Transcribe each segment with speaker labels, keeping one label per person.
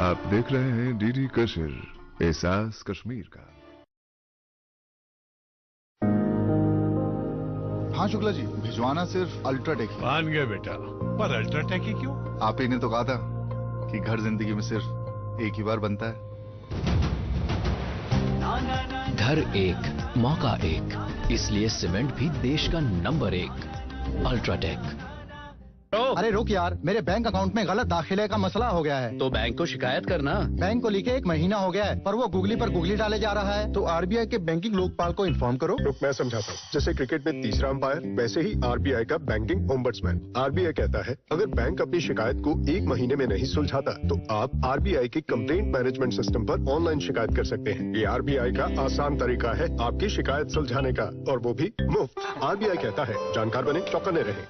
Speaker 1: आप देख रहे हैं डीडी कशिर, एहसास कश्मीर का।
Speaker 2: हाँ शुक्ला जी, भिजवाना सिर्फ अल्ट्राटेक ही।
Speaker 3: मान गए बेटा, पर अल्ट्राटेक ही क्यों?
Speaker 2: आप ही ने तो कहा था कि घर जिंदगी में सिर्फ एक ही बार बनता है।
Speaker 4: घर एक, मौका एक, इसलिए सीमेंट भी देश का नंबर 1 अल्ट्राटेक।
Speaker 5: अरे रुक यार, मेरे बैंक अकाउंट में गलत दाखिले का मसला हो गया है।
Speaker 4: तो बैंक को शिकायत करना।
Speaker 5: बैंक को लिखे 1 महीना हो गया है, पर वो गूगली पर गूगली डाले जा रहा है।
Speaker 6: तो आरबीआई के बैंकिंग लोकपाल को इन्फॉर्म करो।
Speaker 7: रुक, मैं समझाता हूँ। जैसे क्रिकेट में तीसरा अंपायर, वैसे ही आरबीआई का बैंकिंग ओम्बड्समैन। आरबीआई कहता है अगर बैंक अपनी शिकायत को 1 महीने में नहीं सुलझाता तो आप आरबीआई के कंप्लेंट मैनेजमेंट सिस्टम पर ऑनलाइन शिकायत कर सकते हैं। ये आरबीआई का आसान तरीका है आपकी शिकायत सुलझाने का, और वो भी मुफ्त। आरबीआई कहता है जानकार बने, चौकन्ने रहें।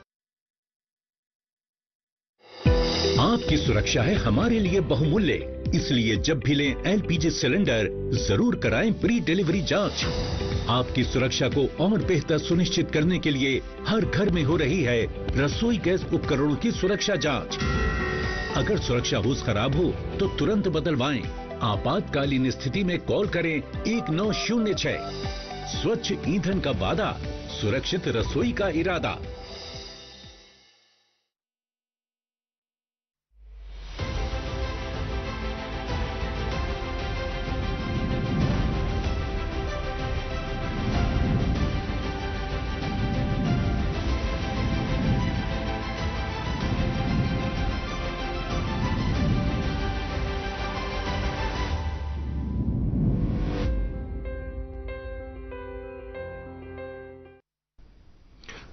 Speaker 8: आपकी सुरक्षा है हमारे लिए बहुमूल्य, इसलिए जब भी लें एलपीजी सिलेंडर जरूर कराएं प्री डिलीवरी जांच। आपकी सुरक्षा को और बेहतर सुनिश्चित करने के लिए हर घर में हो रही है रसोई गैस उपकरणों की सुरक्षा जांच। अगर सुरक्षा होस खराब हो तो तुरंत बदलवाएं। आपातकालीन स्थिति में कॉल करें 1906। स्वच्छ ईंधन का वादा, सुरक्षित रसोई का इरादा।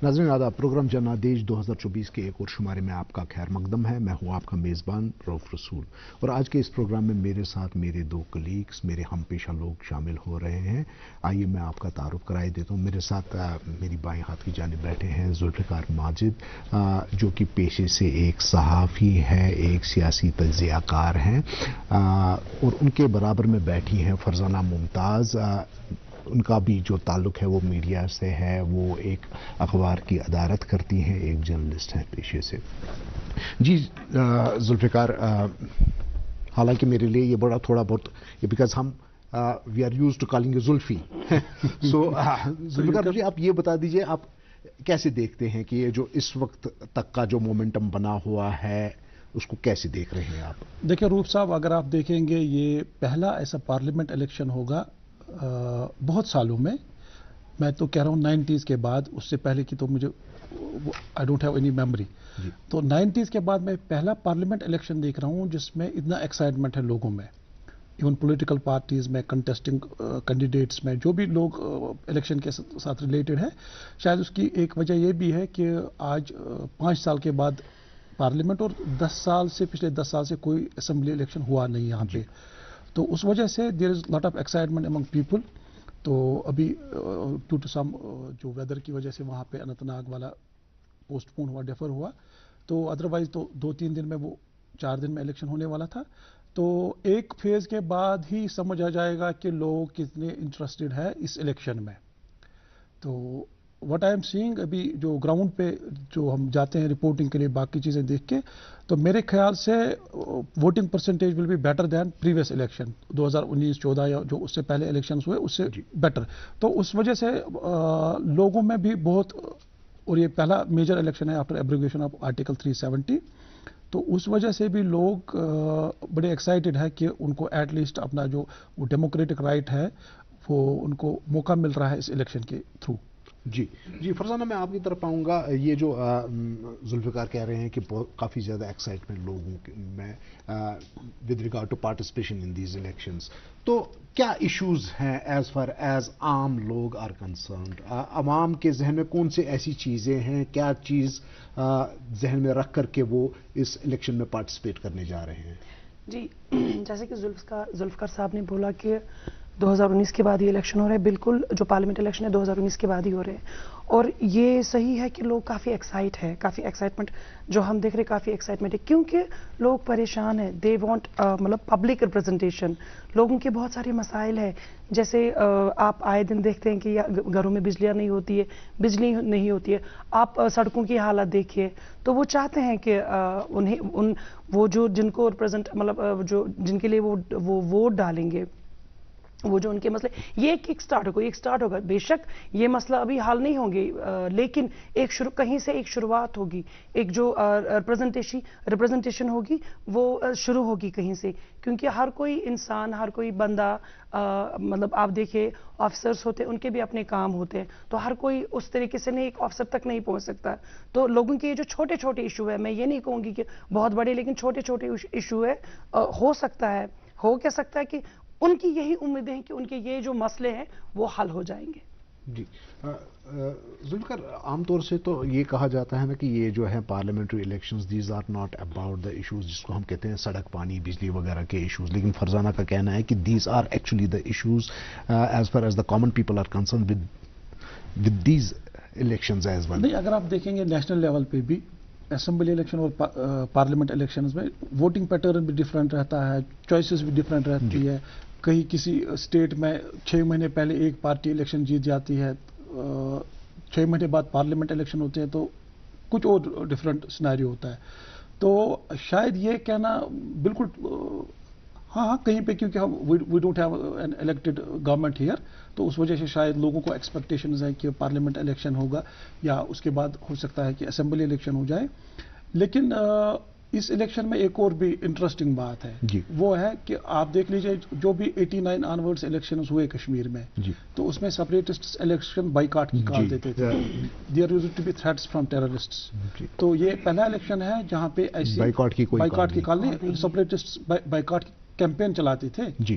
Speaker 9: नाज़रीन आदाब, प्रोग्राम जनादेश 2024 के एक और शुमारे में आपका खैर मकदम है। मैं हूं आपका मेज़बान रऊफ रसूल, और आज के इस प्रोग्राम में मेरे साथ मेरे 2 कलीग्स, मेरे हम पेशा लोग शामिल हो रहे हैं। आइए मैं आपका तारुफ कराए देता हूं। मेरे साथ मेरी बाएं हाथ की जानिब बैठे हैं जुल्फ़िकार माजिद, जो कि पेशे से एक सहाफ़ी है, एक सियासी तज्ज़ियाकार हैं, और उनके बराबर में बैठी हैं फरजाना मुमताज़। उनका भी जो ताल्लुक़ है वो मीडिया से है, वो एक अखबार की अदारत करती हैं, एक जर्नलिस्ट हैं पेशे से। जी जुल्फ़िकार, हालांकि मेरे लिए ये बड़ा थोड़ा बहुत, बिकॉज हम we are used to calling you Zulfi, so Zulfikar मुझे आप ये बता दीजिए, आप कैसे देखते हैं कि ये जो इस वक्त तक का जो मोमेंटम बना हुआ है उसको कैसे देख रहे हैं आप?
Speaker 10: देखिए रूप साहब, अगर आप देखेंगे ये पहला ऐसा पार्लियामेंट इलेक्शन होगा बहुत सालों में। मैं तो कह रहा हूँ 90s के बाद, उससे पहले की तो मुझे I don't have any memory. तो 90s के बाद मैं पहला पार्लियामेंट इलेक्शन देख रहा हूँ जिसमें इतना एक्साइटमेंट है लोगों में, इवन पॉलिटिकल पार्टीज में, कंटेस्टिंग कैंडिडेट्स में, जो भी लोग इलेक्शन के साथ रिलेटेड है। शायद उसकी एक वजह यह भी है कि आज 5 साल के बाद पार्लियामेंट, और 10 साल से, पिछले 10 साल से कोई असेंबली इलेक्शन हुआ नहीं यहाँ पे। तो उस वजह से there is lot of excitement among people. तो अभी ड्यू टू सम जो वेदर की वजह से वहाँ पे अनंतनाग वाला पोस्टपोन हुआ, डेफर हुआ। तो अदरवाइज तो 2-3 दिन में, वो 4 दिन में इलेक्शन होने वाला था। तो एक फेज के बाद ही समझ आ जाएगा कि लोग कितने इंटरेस्टेड है इस इलेक्शन में। तो व्हाट आई एम सीइंग, अभी जो ग्राउंड पे जो हम जाते हैं रिपोर्टिंग के लिए, बाकी चीज़ें देख के, तो मेरे ख्याल से voting percentage will be better than previous election 2019-14 या जो उससे पहले इलेक्शंस हुए उससे बेटर। तो उस वजह से लोगों में भी बहुत, और ये पहला मेजर इलेक्शन है आफ्टर एब्रोगेशन ऑफ आर्टिकल 370, तो उस वजह से भी लोग बड़े एक्साइटेड है कि उनको एटलीस्ट अपना जो वो डेमोक्रेटिक राइट है वो उनको मौका मिल रहा है इस इलेक्शन के थ्रू।
Speaker 9: जी जी, फरजाना मैं आपकी तरफ आऊँगा। ये जो जुल्फ़िकार कह रहे हैं कि काफ़ी ज़्यादा एक्साइटमेंट लोगों में with regard to participation in these elections, तो क्या इश्यूज़ हैं एज़ फार एज़ आम लोग आर कंसर्न्ड? आवाम के जहन में कौन से ऐसी चीज़ें हैं, क्या चीज़ जहन में रख कर के वो इस इलेक्शन में पार्टिसिपेट करने जा रहे हैं?
Speaker 11: जी, जैसे कि जुल्फ़िकार साहब ने बोला कि 2019 کے بعد یہ الیکشن ہو رہا ہے. بالکل جو پارلیمنٹ الیکشن ہے 2019 کے بعد ہی ہو رہے ہیں. اور یہ صحیح ہے کہ لوگ کافی ایکسائٹ ہے, کافی ایکسائٹمنٹ جو ہم دیکھ رہے کافی ایکسائٹمنٹ ہے, کیونکہ لوگ پریشان ہیں. دے وانٹ مطلب پبلک ریپرزنٹیشن. لوگوں کے بہت سارے مسائل ہیں, جیسے آپ آئے دن دیکھتے ہیں کہ گھروں میں بجلیاں نہیں ہوتی ہے, بجلی نہیں ہوتی ہے. آپ سڑکوں کی حالت دیکھیے. تو وہ چاہتے ہیں کہ انہیں وہ جو جن کو ریپرزنٹ مطلب جو جن کے لیے وہ ووٹ ڈالیں گے, وہ جو ان کے مسئلے, یہ ایک سٹارٹ ہوگا. بے شک یہ مسئلہ ابھی حل نہیں ہوں گے, لیکن کہیں سے ایک شروعات ہوگی. ایک جو ریپرزنٹیشن ہوگی وہ شروع ہوگی کہیں سے, کیونکہ ہر کوئی انسان, ہر کوئی بندہ مطلب آپ دیکھیں آفیسرز ہوتے ہیں, ان کے بھی اپنے کام ہوتے ہیں, تو ہر کوئی اس طریقے سے نہیں ایک آفیسر تک نہیں پہنچ سکتا. تو لوگوں کے یہ جو چھوٹے چھوٹے ایشو ہے, میں یہ نہیں کہوں گی کہ بہت بڑے, لیکن چھوٹے چھوٹے ایشو ہے, ہو کیا سکتا ہے کہ ان کی یہی امیدیں ہیں کہ ان کے یہ جو مسئلے ہیں وہ حل ہو جائیں گے.
Speaker 9: جی ذوالفقار, عام طور سے تو یہ کہا جاتا ہے نا کہ یہ جو ہے parliamentary elections, these are not about the issues جس کو ہم کہتے ہیں سڑک, پانی, بجلی وغیرہ کے ایشوز, لیکن فرزانہ کا کہنا ہے کہ these are actually the issues as far as the common people are concern with these elections as well.
Speaker 10: نہیں, اگر آپ دیکھیں گے نیشنل لیول پہ بھی اسمبلی الیکشن اور پارلیمنٹ الیکشنز میں ووٹنگ پیٹرن بھی ڈفرینٹ رہتا ہے, چوائسیز بھی ڈفرینٹ رہتی ہے. کہیں کسی اسٹیٹ میں 6 مہینے پہلے ایک پارٹی الیکشن جیت جاتی ہے, 6 مہینے بعد پارلیمنٹ الیکشن ہوتے ہیں تو کچھ اور ڈفرینٹ سینیریو ہوتا ہے. تو شاید یہ کہنا بالکل ہاں کہیں پہ, کیونکہ ہم we don't have an elected government here, تو اس وجہ سے شاید لوگوں کو ایکسپیکٹیشنز ہیں کہ پارلیمنٹ الیکشن ہوگا یا اس کے بعد ہو سکتا ہے کہ اسمبلی الیکشن ہو جائے. لیکن اس الیکشن میں ایک اور بھی انٹرسٹنگ بات ہے, وہ ہے کہ آپ دیکھ لیجئے جو بھی 89 آنورڈز الیکشنز ہوئے کشمیر میں, تو اس میں سپریٹسٹ الیکشن بائیکاٹ کی کال دیتے تھے. There used to be threats from terrorists. تو یہ پہلا الیکشن ہے جہاں پہ ایسی بائیکاٹ کی کال نہیں, سپریٹسٹ بائیکاٹ کیمپین چلاتے تھے.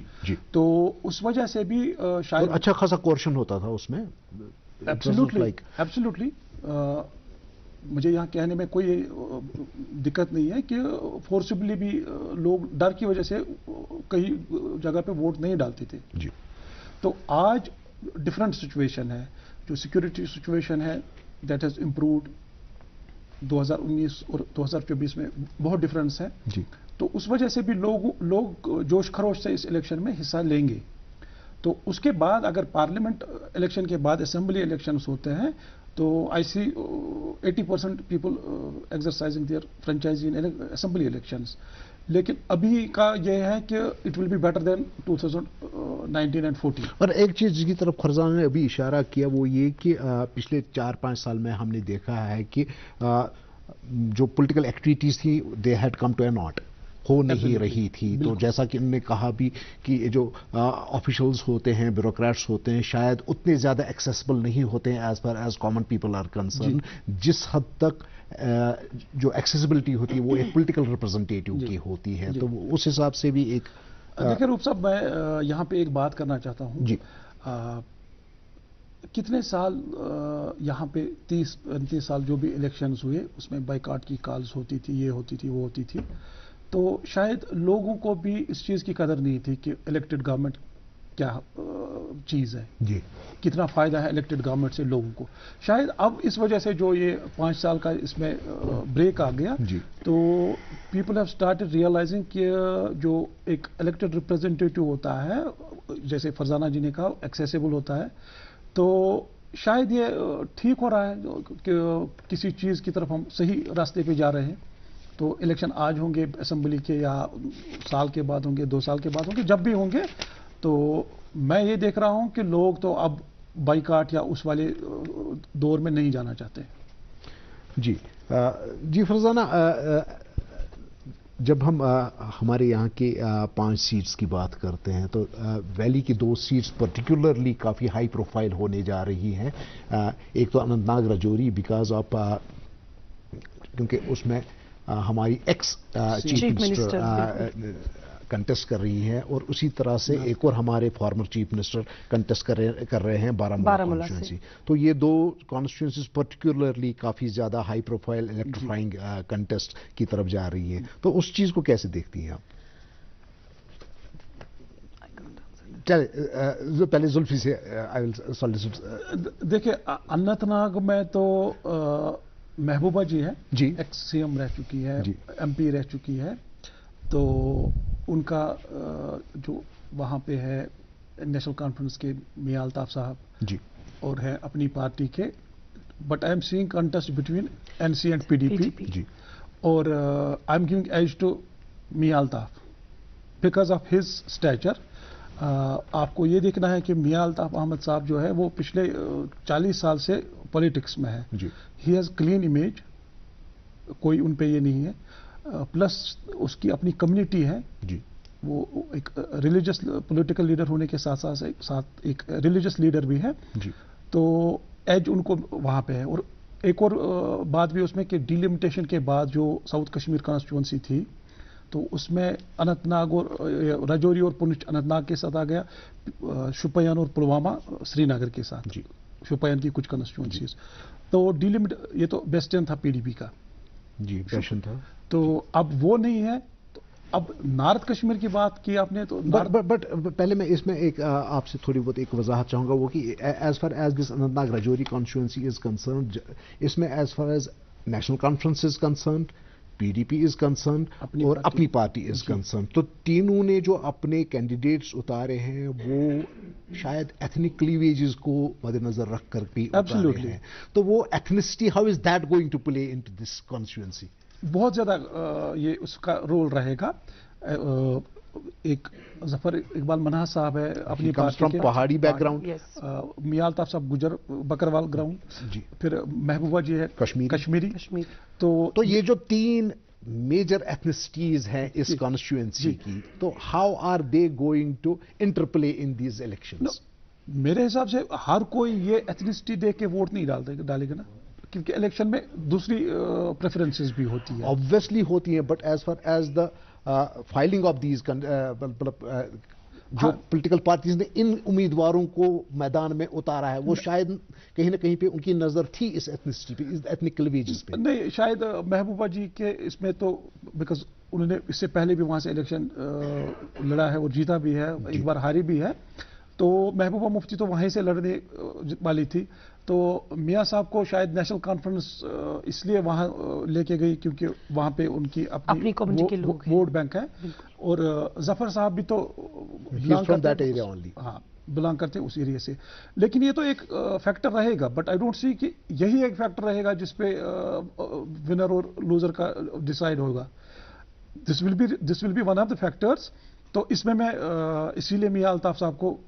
Speaker 10: تو اس وجہ سے بھی شاید
Speaker 9: اچھا خاصا کوشن ہوتا تھا اس میں.
Speaker 10: ایبسلیوٹلی مجھے یہاں کہنے میں کوئی دقت نہیں ہے کہ فورسبلی بھی لوگ ڈر کی وجہ سے کئی جگہ پہ ووٹ نہیں ڈالتے تھے. تو آج ڈفرنٹ سچویشن ہے, جو سیکورٹی سچویشن ہے دیٹ ہیز امپرووڈ. 2019 اور 2024 میں بہت ڈفرنس ہے. تو اس وجہ سے بھی لوگ جوش خروش سے اس الیکشن میں حصہ لیں گے. تو اس کے بعد اگر پارلیمنٹ الیکشن کے بعد اسمبلی الیکشنز ہوتے ہیں تو I see 80% people exercising their franchise in assembly elections. لیکن ابھی کا یہ ہے کہ it will be better than 2019 and 14.
Speaker 9: اور ایک چیز جس کی طرف فرزانہ نے ابھی اشارہ کیا وہ یہ کہ پچھلے 4-5 سال میں ہم نے دیکھا ہے کہ جو پولیٹیکل ایکٹیویٹیز تھیں they had come to a naught, ہو نہیں رہی تھی. تو جیسا کہ انہوں نے کہا بھی کہ جو آفیشلز ہوتے ہیں, بیوروکریٹس ہوتے ہیں, شاید اتنے زیادہ ایکسیسیبل نہیں ہوتے ہیں as far as common people are concern. جس حد تک جو ایکسیسیبلٹی ہوتی ہے وہ ایک پولیٹیکل ریپرزنٹیٹیو کی ہوتی ہے. تو اس حساب سے بھی ایک
Speaker 10: دیکھیں روپ صاحب, میں یہاں پہ ایک بات کرنا چاہتا ہوں. کتنے سال یہاں پہ 30-35 سال جو بھی الیکشنز ہوئے اس میں بائیکاٹ کی کالز ہوتی تھی, یہ ہوتی تھی, وہ ہوتی تھی. تو شاید لوگوں کو بھی اس چیز کی قدر نہیں تھی کہ الیکٹڈ گورنمنٹ کیا چیز ہے, کتنا فائدہ ہے الیکٹڈ گورنمنٹ سے لوگوں کو. شاید اب اس وجہ سے جو یہ 5 سال کا اس میں بریک آ گیا, تو پیپل ہیو اسٹارٹڈ ریئلائزنگ کہ جو ایک الیکٹڈ ریپرزینٹیٹیو ہوتا ہے, جیسے فرزانہ جی نے کہا, ایکسیسیبل ہوتا ہے. تو شاید یہ ٹھیک ہو رہا ہے کہ کسی چیز کی طرف ہم صحیح راستے پہ جا رہے ہیں. تو الیکشن آج ہوں گے اسمبلی کے, یا سال کے بعد ہوں گے, 2 سال کے بعد ہوں گے, جب بھی ہوں گے, تو میں یہ دیکھ رہا ہوں کہ لوگ تو اب بائیکاٹ یا اس والے دور میں نہیں جانا چاہتے.
Speaker 9: جی فرزانہ, جب ہم ہمارے یہاں کے 5 سیٹس کی بات کرتے ہیں تو ویلی کی 2 سیٹس پرٹیکولرلی کافی ہائی پروفائل ہونے جا رہی ہیں. ایک تو اننت ناگ رجوری, بیکاز آف کیونکہ اس میں ہماری ایکس چیف منسٹر کنٹیسٹ کر رہی ہے, اور اسی طرح سے ایک اور ہمارے فارمر چیف منسٹر کنٹیسٹ کر رہے ہیں بارہمولہ کانسٹیچوئنسی. تو یہ 2 کانسٹیچوئنسیز پرٹیکولرلی کافی زیادہ ہائی پروفائل الیکٹریفائنگ کنٹیسٹ کی طرف جا رہی ہیں. تو اس چیز کو کیسے دیکھتی ہیں آپ؟ चले पहले जुल्फी से आई विल सॉलिसिट।
Speaker 10: देखिए अनंतनाग में तो महबूबा जी है
Speaker 9: जी,
Speaker 10: एक्स सीएम रह चुकी है,
Speaker 9: जी,
Speaker 10: एमपी रह चुकी है, तो उनका जो वहाँ पे है नेशनल कॉन्फ्रेंस के मियां अल्ताफ साहब
Speaker 9: जी,
Speaker 10: और है अपनी पार्टी के, but I am seeing contest between NC and PDP
Speaker 9: जी,
Speaker 10: और I am giving edge to Mian Altaf because of his stature. आपको ये देखना है कि मियां अल्ताफ अहमद साहब जो है वो पिछले 40 साल से पॉलिटिक्स में है, ही हैज़ क्लीन इमेज, कोई उन पे ये नहीं है, प्लस उसकी अपनी कम्युनिटी है
Speaker 9: जी,
Speaker 10: वो एक रिलीजियस पॉलिटिकल लीडर होने के साथ साथ एक रिलीजियस लीडर भी है
Speaker 9: जी,
Speaker 10: तो एज उनको वहाँ पे है। और एक और बात भी उसमें कि डिलिमिटेशन के बाद जो साउथ कश्मीर कॉन्स्टिट्यूंसी थी तो उसमें अनंतनाग और राजौरी और पुंछ अनंतनाग के साथ आ गया, शोपियान और पुलवामा श्रीनगर के साथ
Speaker 9: जी,
Speaker 10: शोपियान की कुछ कॉन्स्टिट्यूंसीज, तो डिलिमिट ये तो वेस्टर्न था पीडीपी का
Speaker 9: जी, पैशन था,
Speaker 10: तो अब वो नहीं है। तो अब नॉर्थ कश्मीर की बात की आपने तो
Speaker 9: बट पहले मैं इसमें एक आपसे थोड़ी बहुत एक वजाहत चाहूंगा, वो कि as far as this Anantnag Rajouri constituency is concern, इसमें as far as National Conference is concern, PDP is concern और अपनी पार्टी इज कंसर्न, तो तीनों ने जो अपने कैंडिडेट्स उतारे हैं वो शायद एथनिक क्लीवेजेस को मद्देनजर रख कर भी उतारे हैं, तो वो ethnicity how is that going to play into this constituency?
Speaker 10: बहुत ज्यादा ये उसका रोल रहेगा। एक जफर इकबाल मनाह साहब है अपनी पार्टी के,
Speaker 9: पहाड़ी बैकग्राउंड,
Speaker 10: मियां अल्ताफ साहब गुजर बकरवाल ग्राउंड जी, फिर महबूबा जी है कश्मीरी। तो
Speaker 9: ये जो तीन मेजर एथनिसिटीज हैं इस कॉन्स्टिट्यूएंसी की, तो how are they going to interplay in these elections?
Speaker 10: मेरे हिसाब से हर कोई ये एथनिसिटी देख के वोट नहीं डालेगा ना, क्योंकि इलेक्शन में दूसरी प्रेफरेंसेस भी होती है,
Speaker 9: ऑब्वियसली होती है, but as far as the filing of these जो पॉलिटिकल पार्टीज ने इन उम्मीदवारों को मैदान में उतारा है, वो शायद कहीं ना कहीं पे उनकी नजर थी इस एथनिसिटी पे, इस एथनिक क्लीवेजेस पे।
Speaker 10: नहीं, शायद महबूबा जी के इसमें तो बिकॉज उन्होंने इससे पहले भी वहां से इलेक्शन लड़ा है और जीता भी है, एक बार हारी भी है, तो महबूबा मुफ्ती तो वहीं से लड़ने वाली थी, तो मियां साहब को शायद नेशनल कॉन्फ्रेंस इसलिए वहां लेके गई क्योंकि वहां पे उनकी अपनी कम्युनिटी के लोग वोट बैंक है, और जफर साहब भी तो बिलोंग करते उस एरिया से। लेकिन ये तो एक फैक्टर रहेगा, बट आई डोंट सी कि यही एक फैक्टर रहेगा जिसपे विनर और लूजर का डिसाइड होगा। This will be one of the factors. तो इसमें मैं इसीलिए मियां अल्ताफ साहब को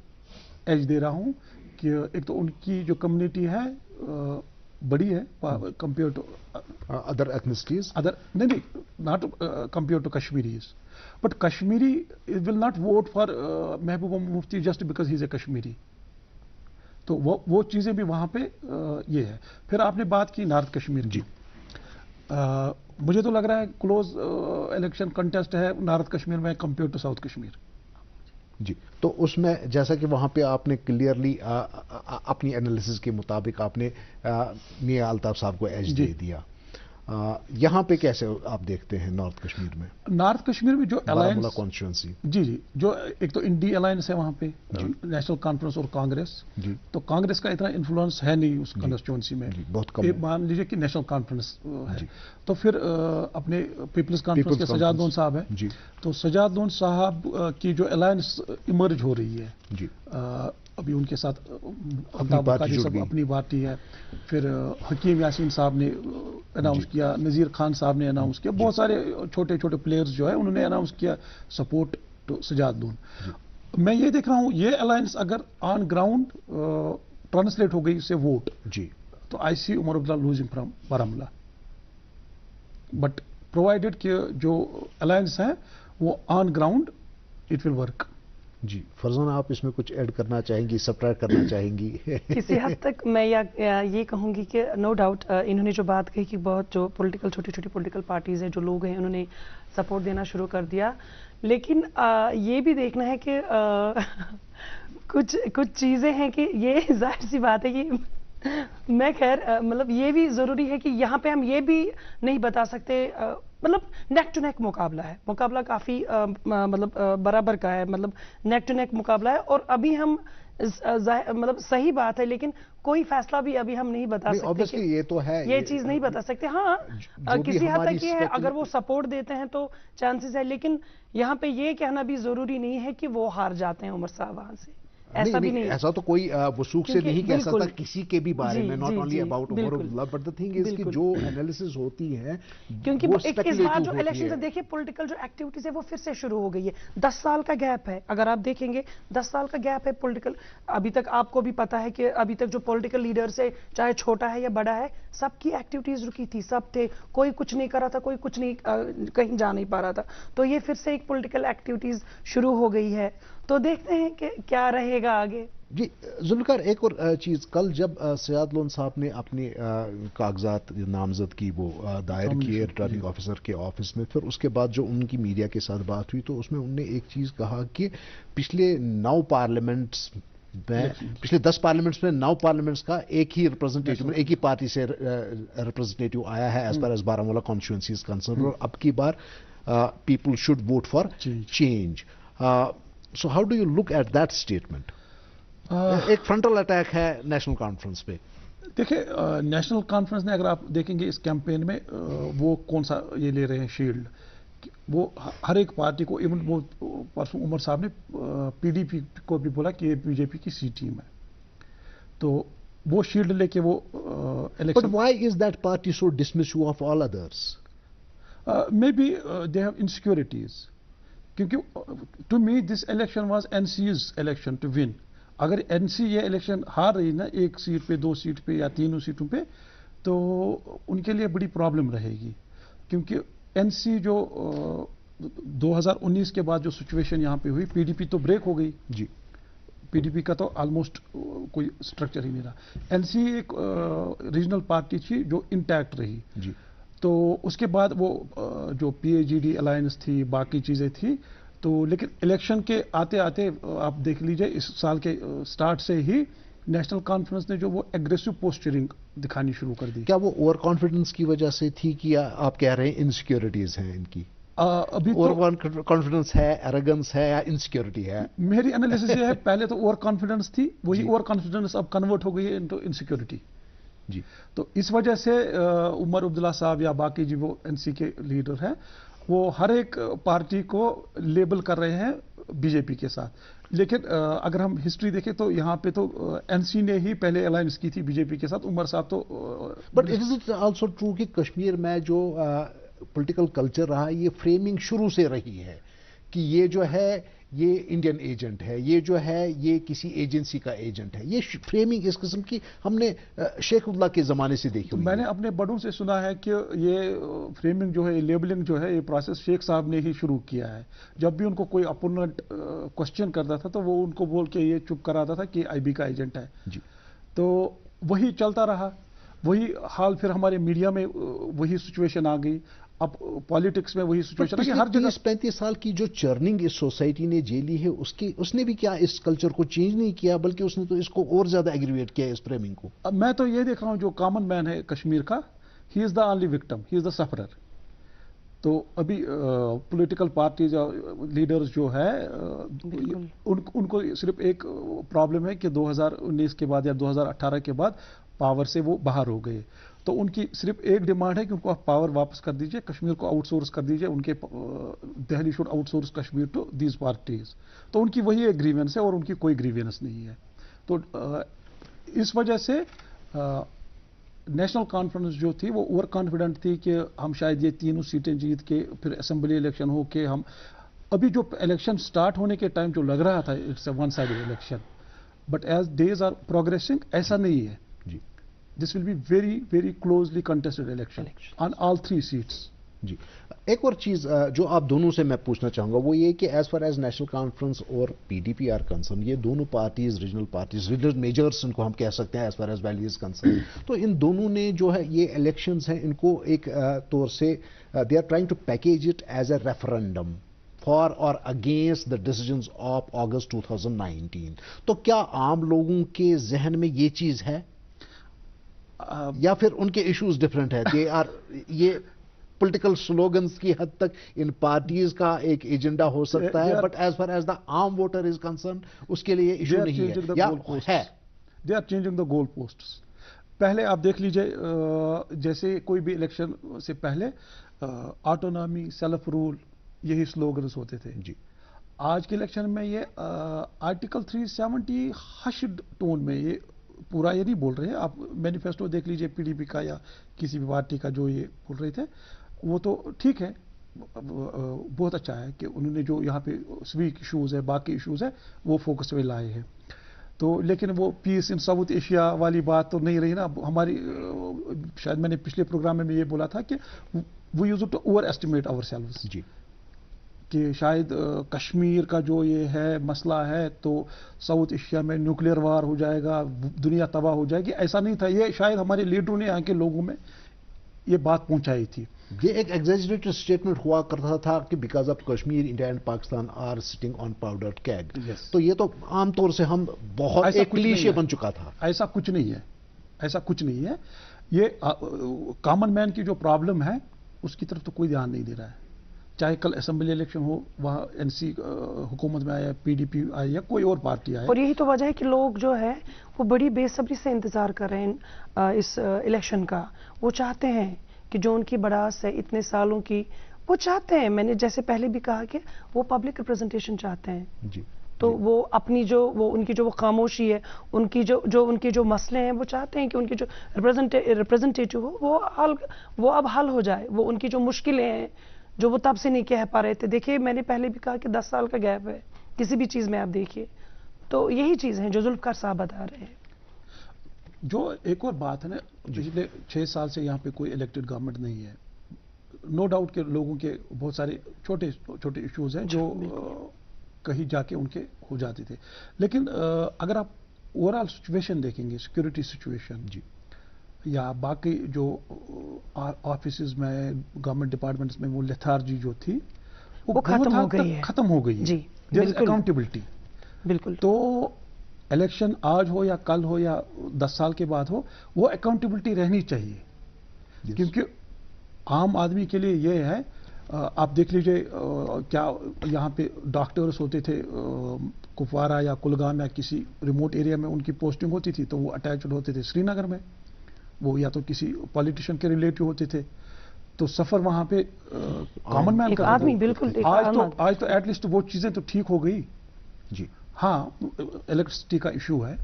Speaker 10: एज दे रहा हूं कि एक तो उनकी जो कम्युनिटी है बड़ी है कंपेयर टू
Speaker 9: अदर एथनिसिटीज,
Speaker 10: नहीं not compare to Kashmiris, but Kashmiri will not vote for Mehbooba Mufti just because he is a Kashmiri, तो वो चीजें भी वहां पे ये है। फिर आपने बात की नॉर्थ कश्मीर की, मुझे तो लग रहा है क्लोज इलेक्शन कंटेस्ट है नॉर्थ कश्मीर में कंपेयर टू साउथ कश्मीर
Speaker 9: जी। तो उसमें जैसा कि वहां पे आपने क्लियरली अपनी एनालिसिस के मुताबिक आपने मियां अल्ताफ साहब को एज दे दिया, यहाँ पे कैसे आप देखते हैं नॉर्थ कश्मीर में?
Speaker 10: नॉर्थ कश्मीर में जो अलायंस
Speaker 9: कॉन्स्टिट्यूंसी
Speaker 10: जी, जो एक तो इंडी अलायंस है वहां पे नेशनल कॉन्फ्रेंस और कांग्रेस जी, तो कांग्रेस का इतना इन्फ्लुएंस है नहीं उस कॉन्स्टिट्यूंसी में, बहुत कम, मान लीजिए कि नेशनल कॉन्फ्रेंस है। तो फिर अपने पीपल्स कॉन्फ्रेंस के सजाद लोन साहब है जी, तो सजाद लोन साहब की जो अलायंस इमर्ज हो रही है जी, अभी उनके साथ अपनी पार्टी है, फिर हकीम यासीन साहब ने अनाउंस किया, नज़ीर खान साहब ने अनाउंस किया, बहुत सारे छोटे छोटे प्लेयर्स जो है उन्होंने अनाउंस किया सपोर्ट टू सजाद लोन। मैं ये देख रहा हूँ ये अलायंस अगर ऑन ग्राउंड ट्रांसलेट हो गई इससे वोट जी, तो I see Omar Abdullah losing from Baramulla, but provided कि जो अलायंस है वो on ground it will work
Speaker 9: जी। फरजाना, आप इसमें कुछ ऐड करना चाहेंगी, सब्ट्रैक्ट करना चाहेंगी?
Speaker 11: किसी हद तक मैं ये कहूंगी कि नो डाउट इन्होंने जो बात कही कि बहुत जो छोटी छोटी पॉलिटिकल पार्टीज हैं, जो लोग हैं, उन्होंने सपोर्ट देना शुरू कर दिया, लेकिन ये भी देखना है कि कुछ चीजें हैं कि ये जाहिर सी बात है कि میں خیر مطلب یہ بھی ضروری ہے کہ یہاں پہ ہم یہ بھی نہیں بتا سکتے مطلب نیک ٹو نیک مقابلہ ہے, مقابلہ کافی مطلب برابر کا ہے, مطلب نیک ٹو نیک مقابلہ ہے, اور ابھی ہم مطلب صحیح بات ہے لیکن کوئی فیصلہ بھی ابھی ہم نہیں بتا سکتے,
Speaker 9: یہ تو ہے,
Speaker 11: یہ چیز نہیں بتا سکتے. ہاں کسی حد تک یہ ہے اگر وہ سپورٹ دیتے ہیں تو چانسز ہے, لیکن یہاں پہ یہ کہنا بھی ضروری نہیں ہے کہ وہ ہار جاتے ہیں عمر صاحب وہاں سے, ایسا بھی نہیں,
Speaker 9: ایسا تو کوئی وثوق سے نہیں کہہ سکتا کسی کے بھی بارے میں, not only about Omar Abdullah, but the thing is کہ جو انالیسز ہوتی ہے
Speaker 11: کیونکہ اس بار جو الیکشن سے دیکھیے پولیٹیکل جو ایکٹیویٹیز ہے وہ پھر سے شروع ہو گئی ہے. 10 سال کا گیپ ہے, اگر آپ دیکھیں گے 10 سال کا گیپ ہے پولیٹیکل. ابھی تک آپ کو بھی پتا ہے کہ ابھی تک جو پولیٹیکل لیڈرز ہے چاہے چھوٹا ہے یا بڑا ہے, سب کی ایکٹیویٹیز رکی تھی, سب تھے, کوئی کچھ نہیں کر رہا تھا, کوئی کچھ نہیں کہیں جا نہیں پا رہا تھا. تو یہ پھر سے ایک پولیٹیکل ایکٹیویٹیز شروع ہو گئی ہے, تو دیکھتے ہیں کہ کیا رہے گا آگے.
Speaker 9: جی ذوالفقار, ایک اور چیز, کل جب سیاد لون صاحب نے اپنے کاغذات نامزد کی وہ دائر کیے ریٹرننگ آفیسر کے آفس میں, پھر اس کے بعد جو ان کی میڈیا کے ساتھ بات ہوئی تو اس میں انہوں نے ایک چیز کہا کہ پچھلے 9 پارلیمنٹس میں, پچھلے 10 پارلیمنٹس میں 9 پارلیمنٹس کا ایک ہی ریپرزنٹیٹو, ایک ہی پارٹی سے ریپرزنٹیٹو آیا ہے as far as Baramulla constituency is concern, اور اب کی بار people should vote for change. So how do you look at that statement? ایک فرنٹل اٹیک ہے نیشنل کانفرنس پہ.
Speaker 10: دیکھیں نیشنل کانفرنس نے, اگر آپ دیکھیں گے اس کیمپین میں وہ کون سا یہ لے رہے ہیں شیلڈ, وہ ہر ایک پارٹی کو, ایون وہ پرسوں عمر صاحب نے پی ڈی پی کو بھی بولا کہ یہ بی جے پی کی سی ٹیم ہے, تو وہ شیلڈ لے کے وہ election.
Speaker 9: But why is that party so dismissive of all others?
Speaker 10: Maybe they have insecurities. کیونکہ to me this election was N C's election to won. اگر این سی یہ الیکشن ہار رہی نا 1 سیٹ پہ 2 سیٹ پہ یا 3 سیٹوں پہ, تو ان کے لیے بڑی پرابلم رہے گی, کیونکہ این سی جو 2019 کے بعد جو سچویشن یہاں پہ ہوئی, پی ڈی پی تو بریک ہو گئی.
Speaker 9: جی
Speaker 10: پی ڈی پی کا تو آلموسٹ کوئی اسٹرکچر ہی نہیں رہا. این سی ایک ریجنل پارٹی تھی جو انٹیکٹ رہی.
Speaker 9: جی
Speaker 10: تو اس کے بعد وہ جو پی اے جی ڈی الائنس تھی, باقی چیزیں تھی, تو لیکن الیکشن کے آتے آتے آپ دیکھ لیجئے اس سال کے سٹارٹ سے ہی نیشنل کانفرنس نے جو وہ ایگریسو پوسچرنگ دکھانی شروع کر دی.
Speaker 9: کیا وہ اوور کانفیڈنس کی وجہ سے تھی کہ یا آپ کہہ رہے ہیں انسیکیورٹیز ہیں ان کی؟
Speaker 10: ابھی
Speaker 9: اوور کانفیڈنس ہے, ایروگنس ہے یا انسیکیورٹی ہے؟
Speaker 10: میری انالیسس یہ ہے پہلے تو اوور کانفیڈنس تھی, وہی اوور کانفیڈنس اب کنورٹ ہو گئی ہے انٹو انسیکیورٹی.
Speaker 9: جی
Speaker 10: تو اس وجہ سے عمر عبداللہ صاحب یا باقی جو وہ این سی کے لیڈر ہیں وہ ہر ایک پارٹی کو لیبل کر رہے ہیں بی جے پی کے ساتھ. لیکن اگر ہم ہسٹری دیکھیں تو یہاں پہ تو این سی نے ہی پہلے الائنس کی تھی بی جے پی کے ساتھ. عمر صاحب تو
Speaker 9: but it is also true کہ کشمیر میں جو پولیٹیکل کلچر رہا, یہ فریمنگ شروع سے رہی ہے کہ یہ جو ہے یہ انڈین ایجنٹ ہے, یہ جو ہے یہ کسی ایجنسی کا ایجنٹ ہے. یہ فریمنگ اس قسم کی ہم نے شیخ اللہ کے زمانے سے دیکھی.
Speaker 10: میں نے اپنے بڑوں سے سنا ہے کہ یہ فریمنگ جو ہے, لیبلنگ جو ہے, یہ پروسیس شیخ صاحب نے ہی شروع کیا ہے. جب بھی ان کو کوئی اپوننٹ کوشچن کرتا تھا تو وہ ان کو بول کے یہ چپ کراتا تھا کہ آئی بی کا ایجنٹ ہے.
Speaker 9: جی
Speaker 10: تو وہی چلتا رہا, وہی حال پھر ہمارے میڈیا میں وہی سچویشن آ گئی. اب پالیٹکس میں وہی سچویشن ہے کہ ہر جگہ
Speaker 9: 30-35 سال کی جو چرننگ اس سوسائٹی نے جیلی ہے اس نے بھی کیا اس کلچر کو چینج نہیں کیا, بلکہ اس نے تو اس کو اور زیادہ ایگریویٹ کیا اس فریمنگ کو.
Speaker 10: اب میں تو یہ دیکھ رہا ہوں جو کامن مین ہے کشمیر کا, ہی از دا اونلی وکٹم, ہی از دا سفرر. تو ابھی پولیٹیکل پارٹیز لیڈرز جو ہے ان کو صرف ایک پرابلم ہے کہ 2019 کے بعد یا 2018 کے بعد پاور سے وہ باہر ہو گئے. تو ان کی صرف ایک ڈیمانڈ ہے کہ ان کو آپ پاور واپس کر دیجئے, کشمیر کو آؤٹ سورس کر دیجئے, ان کے Delhi should outsource Kashmir to these parties. تو ان کی وہی ایک گریوینس ہے اور ان کی کوئی گریوینس نہیں ہے. تو اس وجہ سے نیشنل کانفرنس جو تھی وہ اوور کانفیڈنٹ تھی کہ ہم شاید یہ 3 سیٹیں جیت کے پھر اسمبلی الیکشن ہو کے ہم, ابھی جو الیکشن سٹارٹ ہونے کے ٹائم جو لگ رہا تھا it's a one side election, but as days are progressing ایسا نہیں ہے.
Speaker 9: جی
Speaker 10: This will be very, very closely contested election on all 3 seats.
Speaker 9: جی ایک اور چیز جو آپ دونوں سے میں پوچھنا چاہوں گا وہ یہ کہ as far as National Conference اور P D P are concern, یہ دونوں پارٹیز ریجنل میجرز ان کو ہم کہہ سکتے ہیں as far as valley is concern, تو ان دونوں نے جو ہے یہ الیکشنز ہیں ان کو ایک طور سے they are trying to package it as a referendum for or against the decisions of August 2019. تو کیا عام لوگوں کے ذہن میں یہ چیز ہے؟ یا پھر ان کے ایشوز ڈفرینٹ ہے؟ یہ پولیٹیکل سلوگنز کی حد تک ان پارٹیز کا ایک ایجنڈا ہو سکتا ہے، بٹ ایز فار ایز دا عام ووٹر از کنسرن اس کے لیے ایشو نہیں ہے یا ہے؟
Speaker 10: They are changing the goal posts. پہلے آپ دیکھ لیجئے جیسے کوئی بھی الیکشن سے پہلے آٹونامی، سیلف رول، یہی سلوگنز ہوتے تھے.
Speaker 9: جی
Speaker 10: آج کے الیکشن میں یہ آرٹیکل 370 ہشڈ ٹون میں، یہ پورا یہ نہیں بول رہے ہیں. آپ مینیفیسٹو دیکھ لیجئے پی ڈی پی کا یا کسی بھی پارٹی کا جو یہ بول رہے تھے، وہ تو ٹھیک ہے، بہت اچھا ہے کہ انہوں نے جو یہاں پہ سویک ایشوز ہے، باقی ایشوز ہے، وہ فوکس میں لائے ہیں. تو لیکن وہ پیس ان ساؤتھ ایشیا والی بات تو نہیں رہی نا. ہماری شاید میں نے پچھلے پروگرام میں یہ بولا تھا کہ we use to overestimate ourselves,
Speaker 9: جی،
Speaker 10: کہ شاید کشمیر کا جو یہ ہے مسئلہ ہے تو ساؤتھ ایشیا میں نیوکلیئر وار ہو جائے گا، دنیا تباہ ہو جائے گی. ایسا نہیں تھا. یہ شاید ہمارے لیڈروں نے یہاں کے لوگوں میں یہ بات پہنچائی تھی.
Speaker 9: یہ ایک ایگزیجریٹڈ اسٹیٹمنٹ ہوا کرتا تھا کہ because of Kashmir India and Pakistan are sitting on powdered keg. تو یہ تو عام طور سے ہم بہت ایک کلیشے بن چکا تھا.
Speaker 10: ایسا کچھ نہیں ہے، ایسا کچھ نہیں ہے. یہ کامن مین کی جو پرابلم ہے اس کی طرف تو کوئی دھیان نہیں دے رہا ہے. چاہے کل اسمبلی الیکشن ہو، وہاں این سی حکومت میں آیا، پی ڈی پی آئی یا کوئی اور پارٹی آئے.
Speaker 11: اور یہی تو وجہ ہے کہ لوگ جو ہے وہ بڑی بے صبری سے انتظار کر رہے ہیں اس الیکشن کا. وہ چاہتے ہیں کہ جو ان کی بڑاس ہے اتنے سالوں کی، وہ چاہتے ہیں، میں نے جیسے پہلے بھی کہا کہ وہ پبلک ریپرزنٹیشن چاہتے ہیں.
Speaker 9: جی،
Speaker 11: تو وہ اپنی جو ان کی جو وہ خاموشی ہے، ان کی جو مسئلے ہیں، وہ چاہتے ہیں کہ ان کی جو ریپرزنٹیٹیو ہو وہ اب حل ہو جائے. وہ ان کی جو مشکلیں ہیں جو وہ تب سے نہیں کہہ پا رہے تھے. دیکھیے میں نے پہلے بھی کہا کہ 10 سال کا گیپ ہے کسی بھی چیز میں. آپ دیکھیے تو یہی چیز ہیں جو ذوالفقار صاحب بتا رہے ہیں.
Speaker 10: جو ایک اور بات ہے نا، پچھلے 6 سال سے یہاں پہ کوئی الیکٹڈ گورنمنٹ نہیں ہے. نو ڈاؤٹ کہ لوگوں کے بہت سارے چھوٹے چھوٹے ایشوز ہیں جو کہیں جا کے ان کے ہو جاتے تھے. لیکن اگر آپ اوور آل سچویشن دیکھیں گے، سیکورٹی سچویشن، جی، یا باقی جو آفیسز میں، گورنمنٹ ڈپارٹمنٹس میں وہ لیتھارجی جو تھی وہ ختم ہو گئی.
Speaker 11: جی،
Speaker 10: اکاؤنٹیبلٹی.
Speaker 11: بالکل.
Speaker 10: تو الیکشن آج ہو یا کل ہو یا 10 سال کے بعد ہو، وہ اکاؤنٹیبلٹی رہنی چاہیے. کیونکہ عام آدمی کے لیے یہ ہے، آپ دیکھ لیجئے کیا یہاں پہ ڈاکٹرز ہوتے تھے کپوارہ یا کلگام یا کسی ریموٹ ایریا میں ان کی پوسٹنگ ہوتی تھی تو وہ اٹیچڈ ہوتے تھے سری نگر میں. وہ یا تو کسی پالیٹیشین کے ریلیٹو ہوتے تھے تو سفر وہاں پہ کامن مین کا
Speaker 11: آدمی. بالکل.
Speaker 10: آج تو ایٹ لیسٹ وہ چیزیں تو ٹھیک ہو گئی.
Speaker 9: جی
Speaker 10: ہاں، الیکٹرسٹی کا ایشو ہے،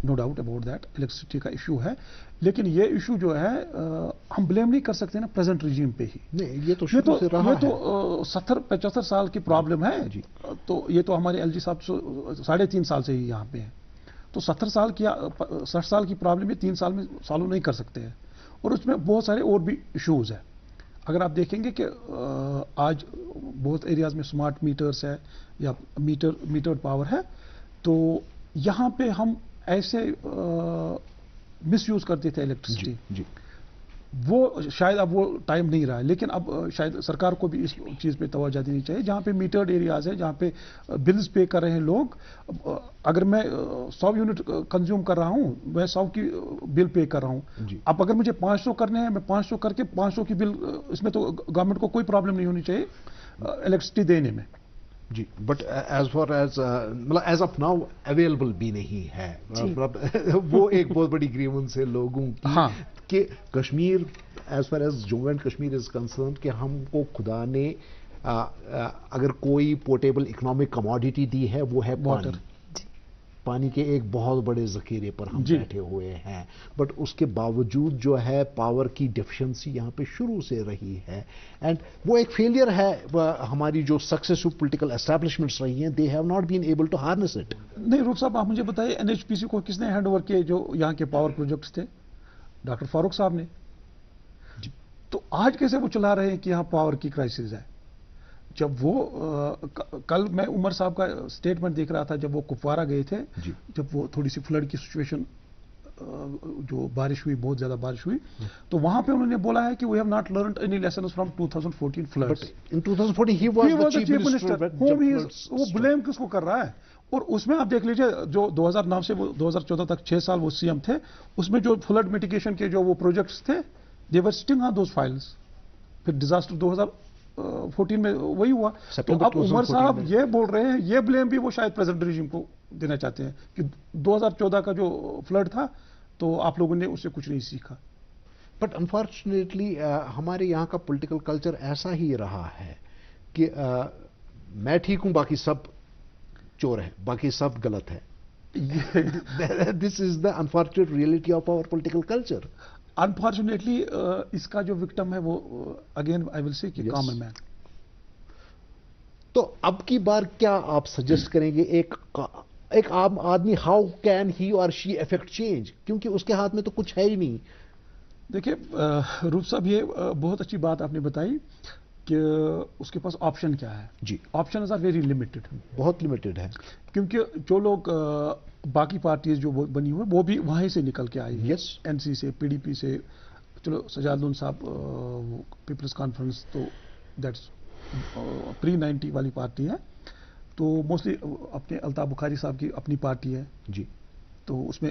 Speaker 10: no doubt about that, electricity کا ایشو ہے. لیکن یہ ایشو جو ہے ہم بلیم نہیں کر سکتے نا پریزنٹ رجیم پہ ہی.
Speaker 9: یہ تو
Speaker 10: 70-75 سال کی پرابلم ہے. جی، تو یہ تو ہمارے ایل جی صاحب 3.5 سال سے ہی یہاں پہ ہیں. تو 60 سال کی پرابلم یہ 3 سال میں سالو نہیں کر سکتے ہیں. اور اس میں بہت سارے اور بھی ایشوز ہیں. اگر آپ دیکھیں گے کہ آج بہت ایریاز میں سمارٹ میٹرز ہے یا میٹرڈ پاور ہے، تو یہاں پہ ہم ایسے مس یوز کرتے تھے الیکٹرسٹی.
Speaker 9: جی،
Speaker 10: وہ شاید اب وہ ٹائم نہیں رہا ہے. لیکن اب شاید سرکار کو بھی اس چیز پہ توجہ دینی چاہیے. جہاں پہ میٹرڈ ایریاز ہیں، جہاں پہ بلز پے کر رہے ہیں لوگ، اگر میں 100 یونٹ کنزیوم کر رہا ہوں، میں 100 کی بل پے کر رہا ہوں. اب اگر مجھے 500 کرنے ہیں، میں 500 کر کے 500 کی بل، اس میں تو گورنمنٹ کو کوئی پرابلم نہیں ہونی چاہیے الیکٹرسٹی دینے میں.
Speaker 9: جی، بٹ ایز فار ایز مطلب ایز آف ناؤ اویلیبل بھی نہیں ہے. وہ ایک بہت بڑی گریونس ہے لوگوں کی کہ Kashmir, as far as Jammu and Kashmir is concern, کہ ہم کو خدا نے اگر کوئی پورٹیبل اکنامک کموڈیٹی دی ہے وہ ہے پانی. پانی کے ایک بہت بڑے ذخیرے پر ہم بیٹھے ہوئے ہیں. بٹ اس کے باوجود جو ہے پاور کی ڈیفیشنسی یہاں پہ شروع سے رہی ہے. اینڈ وہ ایک فیلئر ہے. ہماری جو سکسیسفل پولیٹیکل اسٹیبلشمنٹس رہی ہیں، they have not been able to harness it.
Speaker 10: نہیں روک صاحب، آپ مجھے بتائیے NHPC کو کس نے ہینڈ اوور کیے جو یہاں کے پاور پروجیکٹس تھے؟ ڈاکٹر فاروق صاحب نے. تو آج کیسے وہ چلا رہے ہیں کہ یہاں پاور کی کرائسس ہے؟ جب وہ کل میں عمر صاحب کا سٹیٹمنٹ دیکھ رہا تھا، جب وہ کپوارہ گئے تھے، جب وہ تھوڑی سی فلڈ کی سچویشن जो बारिश हुई, बहुत ज्यादा बारिश हुई, तो वहां पे उन्होंने बोला है कि we have not learned any lessons from 2014 floods.
Speaker 9: In 2014 he was the chief minister.
Speaker 10: वो ब्लेम किसको कर रहा है? और उसमें आप देख लीजिए, जो 2009 से 2014 तक 6 साल वो सीएम थे, उसमें जो फ्लड मिटिगेशन के जो वो प्रोजेक्ट्स थे, they were sitting on those files. फिर डिजास्टर 2014 में वही हुआ. तो अब उमर साहब ये बोल रहे हैं, ये ब्लेम भी वो शायद प्रेसिडेंट रिजीम को देना चाहते हैं कि 2014 का जो फ्लड था तो आप लोगों ने उससे कुछ नहीं सीखा.
Speaker 9: बट अनफॉर्चुनेटली हमारे यहाँ का पॉलिटिकल कल्चर ऐसा ही रहा है कि मैं ठीक हूं, बाकी सब चोर है, बाकी सब गलत है. This is the unfortunate reality of our political culture.
Speaker 10: Unfortunately इसका जो विक्टिम है वो अगेन आई विल से कि कॉमन मैन.
Speaker 9: तो अब की बार क्या आप सजेस्ट करेंगे एक आम आदमी, हाउ कैन ही और शी अफेक्ट चेंज, क्योंकि उसके हाथ में तो कुछ है ही नहीं.
Speaker 10: देखिए रूप साहब, ये बहुत अच्छी बात आपने बताई कि उसके पास ऑप्शन क्या है.
Speaker 9: जी,
Speaker 10: ऑप्शंस आर वेरी लिमिटेड, बहुत
Speaker 9: लिमिटेड है,
Speaker 10: क्योंकि जो लोग बाकी पार्टीज जो बनी हुई वो भी वहीं से निकल के आई.
Speaker 9: यस,
Speaker 10: एनसी से, पीडीपी से, चलो सजादुल साहब पीपल्स कॉन्फ्रेंस, तो दैट्स प्री 90 वाली पार्टी है. तो मोस्टली अपने अल्ताफ बुखारी साहब की अपनी पार्टी है
Speaker 9: जी.
Speaker 10: तो उसमें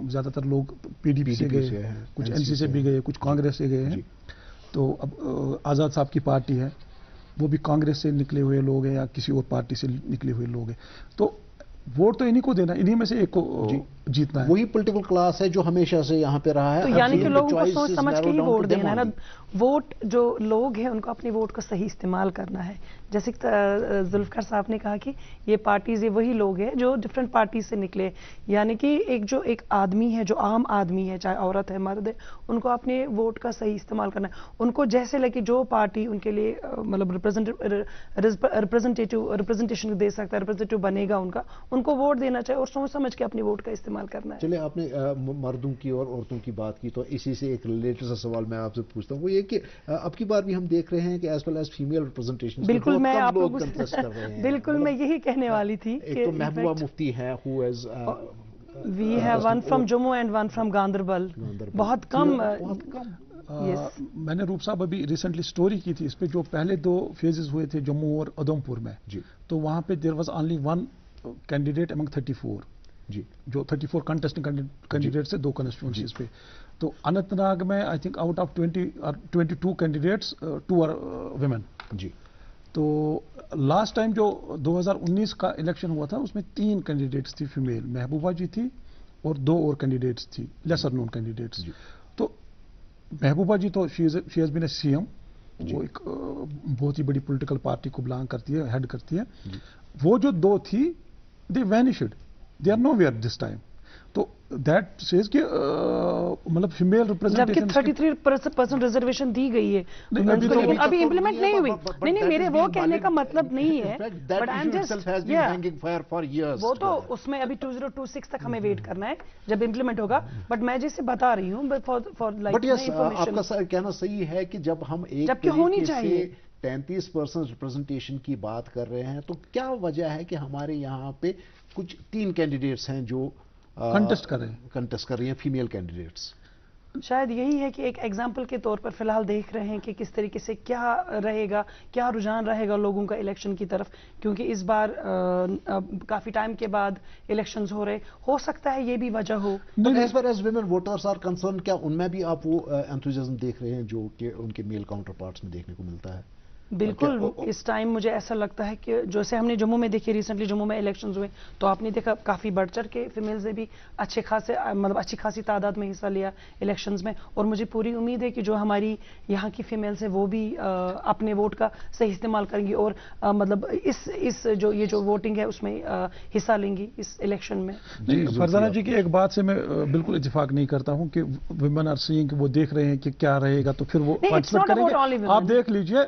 Speaker 10: ज्यादातर लोग पीडीपी से गए, कुछ एनसी से भी गए, कुछ कांग्रेस से गए हैं. तो अब आज़ाद साहब की पार्टी है, वो भी कांग्रेस से निकले हुए लोग हैं या किसी और पार्टी से निकले हुए लोग हैं. तो वोट तो इन्हीं को देना, इन्हीं में से एक को जीतना है.
Speaker 9: वही पॉलिटिकल क्लास है जो हमेशा से यहाँ पे रहा है.
Speaker 11: तो यानी कि लोगों को सोच समझ के ही वोट देना है ना. वोट जो लोग हैं उनको अपनी वोट का सही इस्तेमाल करना है. जैसे जुल्फकार साहब ने कहा कि ये पार्टीज, ये वही लोग हैं जो डिफरेंट पार्टी से निकले. यानी कि एक आदमी है, जो आम आदमी है, चाहे औरत है मर्द है, उनको अपने वोट का सही इस्तेमाल करना है. उनको जैसे लगे जो पार्टी उनके लिए मतलब रिप्रेजेंटेशन दे सकता है, रिप्रेजेंटेटिव बनेगा उनका, उनको वोट देना चाहिए और सोच समझ के अपनी वोट का इस्तेमाल करना है.
Speaker 9: चलिए, आपने मर्दों की और औरतों की बात की, तो इसी से एक रिलेटेड सा सवाल मैं आपसे पूछता हूँ. वो ये कि अब की बार भी हम देख रहे हैं कि as well as female representation,
Speaker 11: बिल्कुल मैं आप लोगों से बिल्कुल मैं यही कहने वाली थी.
Speaker 9: एक तो महबूबा मुफ्ती है, who has
Speaker 11: we have one from Jammu and one from Ganderbal. बहुत कम.
Speaker 10: मैंने रूप साहब अभी रिसेंटली स्टोरी की थी इस पे. जो पहले 2 फेजेस हुए थे जम्मू और उधमपुर में जी, तो वहां पे there was only 1 candidate among 34 जी, जो 34 कंटेस्टिंग कैंडिडेट से 2 कंस्टिट्यूएंसीज पे. तो अनंतनाग में I think out of 22 candidates 2 are women जी. तो लास्ट टाइम जो 2019 का इलेक्शन हुआ था उसमें 3 कैंडिडेट्स थी फीमेल, महबूबा जी थी और 2 और कैंडिडेट्स थी, लेसर नोन कैंडिडेट्स. तो महबूबा जी तो she has been a CM, वो एक बहुत ही बड़ी पॉलिटिकल पार्टी को बिलोंग करती है, हेड करती है. वो जो 2 थी, they vanished, they are nowhere this time. तो दैट सेज कि मतलब फीमेल रिप्रेजेंटेशन,
Speaker 11: जबकि 33% रिजर्वेशन दी गई है, अभी इंप्लीमेंट नहीं हुई. नहीं, मेरे वो कहने का मतलब नहीं है, बट आई एम जस्ट वो तो उसमें अभी 2026 तक हमें वेट करना है जब इंप्लीमेंट होगा. बट मैं जैसे बता रही हूँ, फॉर लाइक
Speaker 9: आपका कहना सही है कि जब हम एक
Speaker 11: जबकि होनी चाहिए
Speaker 9: 33% रिप्रेजेंटेशन की बात कर रहे हैं, तो क्या वजह है कि हमारे यहाँ पे कुछ 3 कैंडिडेट्स हैं जो कंटेस्ट कर रही हैं, फीमेल कैंडिडेट्स.
Speaker 11: शायद यही है कि एक एग्जाम्पल के तौर पर फिलहाल देख रहे हैं कि किस तरीके से क्या रहेगा, क्या रुझान रहेगा लोगों का इलेक्शन की तरफ, क्योंकि इस बार काफी टाइम के बाद इलेक्शंस हो रहे. हो सकता है ये भी वजह हो.
Speaker 9: As far as women voters are concern, क्या उनमें भी आप वो एंथुसियाज्म देख रहे हैं जो कि उनके मेल काउंटर पार्ट्स में देखने को मिलता है?
Speaker 11: बिल्कुल. इस टाइम मुझे ऐसा लगता है कि जैसे हमने जम्मू में देखी, रिसेंटली जम्मू में इलेक्शंस हुए, तो आपने देखा काफी बढ़ चढ़ के फीमेल्स ने भी अच्छी खासी तादाद में हिस्सा लिया इलेक्शंस में. और मुझे पूरी उम्मीद है कि जो हमारी यहाँ की फीमेल्स है वो भी अपने वोट का सही इस्तेमाल करेंगी और मतलब इस जो वोटिंग है उसमें हिस्सा लेंगी इस इलेक्शन में.
Speaker 10: फरजाना जी की एक बात से मैं बिल्कुल इत्तेफाक नहीं करता हूँ कि वुमेन आर सीइंग, वो देख रहे हैं कि क्या रहेगा तो फिर वो पार्टिसिपेट करेंगे. आप देख लीजिए,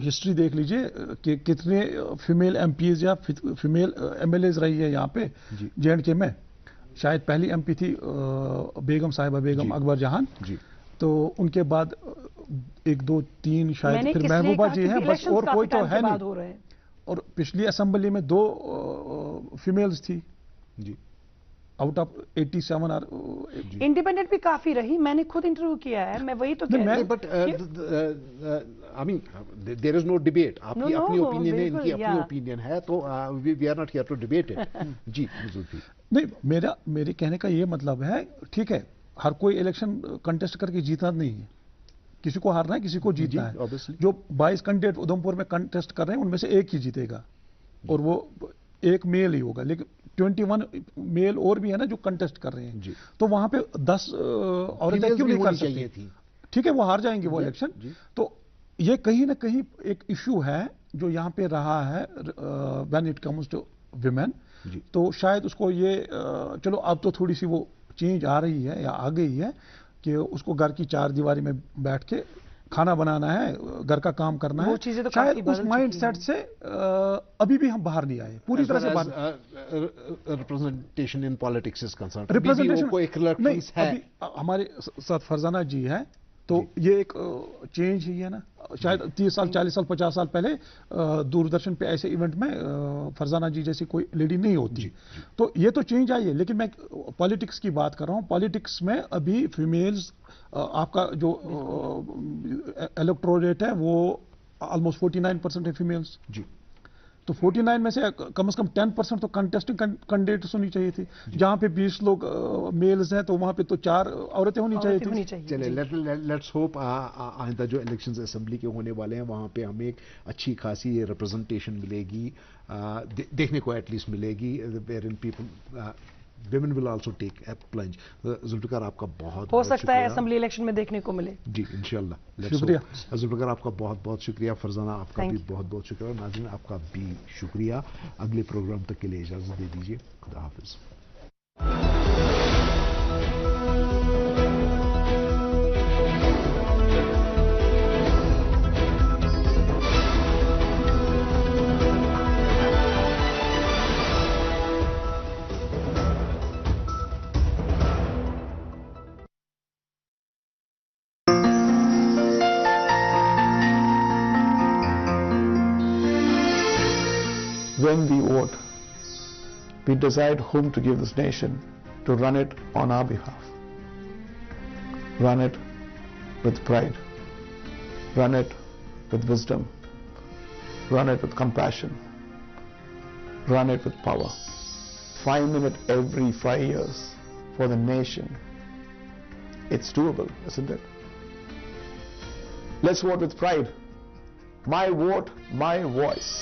Speaker 10: हिस्ट्री देख लीजिए कि कितने फीमेल एमपीज या फीमेल एमएलएज रही है यहाँ पे जेएंडके में. शायद पहली एमपी थी बेगम साहिबा बेगम अकबर जहान जी. तो उनके बाद 1 2 3 शायद फिर महबूबा जी हैं, बस और कोई तो है नहीं. और पिछली असेंबली में 2 फीमेल्स थी जी. आउट ऑफ 87 आर
Speaker 11: इंडिपेंडेंट भी काफी रही, मैंने खुद इंटरव्यू किया है, मैं वही तो कह रही हूं।
Speaker 9: But I mean there is no debate, आपकी अपनी ओपिनियन है, इनकी अपनी ओपिनियन है, तो we are not here to debate it. जी जुल्फी,
Speaker 10: नहीं, मेरे कहने का ये मतलब है, ठीक है, हर कोई इलेक्शन कंटेस्ट करके जीता नहीं है, किसी को हारना है, किसी को जीतना है। जो 22 कैंडिडेट उधमपुर में कंटेस्ट कर रहे हैं उनमें से एक ही जीतेगा, और वो एक मेल ही होगा, लेकिन 21 मेल और भी है ना जो कंटेस्ट कर रहे हैं, तो वहां पे 10 औरतें क्यों नहीं कर सकती थी? ठीक है, वो हार जाएंगे वो इलेक्शन। तो ये कहीं ना कहीं एक इश्यू है जो यहाँ पे रहा है when it comes to women. तो शायद उसको ये चलो अब तो थोड़ी सी वो चेंज आ रही है या आ गई है कि उसको घर की चार दीवारी में बैठ के खाना बनाना है, घर का काम करना है,
Speaker 11: तो
Speaker 10: शायद उस माइंड सेट से अभी भी हम बाहर नहीं आए पूरी तरह से बाहर।
Speaker 9: Representation in politics is concern,
Speaker 10: representation
Speaker 9: को एक रिलक्टेंस है।
Speaker 10: अभी हमारे साथ फरजाना जी है, तो ये एक चेंज ही है ना। शायद 30 साल 40 साल 50 साल पहले दूरदर्शन पे ऐसे इवेंट में फरजाना जी जैसी कोई लेडी नहीं होती। तो ये तो चेंज आई है, लेकिन मैं पॉलिटिक्स की बात कर रहा हूँ। पॉलिटिक्स में अभी फीमेल्स, आपका जो इलेक्टोरेट है वो ऑलमोस्ट 49% है फीमेल्स जी। तो 49 में से कम 10% तो कंटेस्टिंग कैंडिडेट्स होनी चाहिए थी। जहां पे 20 लोग मेल्स हैं तो वहां पे तो 4 औरतें होनी चाहिए थी।
Speaker 9: चले लेट्स होप आइंदा जो इलेक्शंस असेंबली के होने वाले हैं वहां पे हमें एक अच्छी खासी रिप्रेजेंटेशन मिलेगी, देखने को एटलीस्ट मिलेगी, wherein people women will also take a plunge। Zulfiqar आपका बहुत
Speaker 11: हो सकता है असेंबली इलेक्शन में देखने को मिले
Speaker 9: जी, इंशाल्लाह।
Speaker 10: शुक्रिया
Speaker 9: जुल्फिकार, आपका बहुत बहुत शुक्रिया। फरजाना, आपका भी बहुत बहुत शुक्रिया। नाज़रीन, आपका भी शुक्रिया। अगले प्रोग्राम तक के लिए इजाजत दे दीजिए। खुदा हाफिज।
Speaker 12: When we vote, we decide whom to give this nation to run it on our behalf. Run it with pride. Run it with wisdom. Run it with compassion. Run it with power. 5 minutes every 5 years for the nation. It's doable, isn't it? Let's vote with pride. My vote, my voice.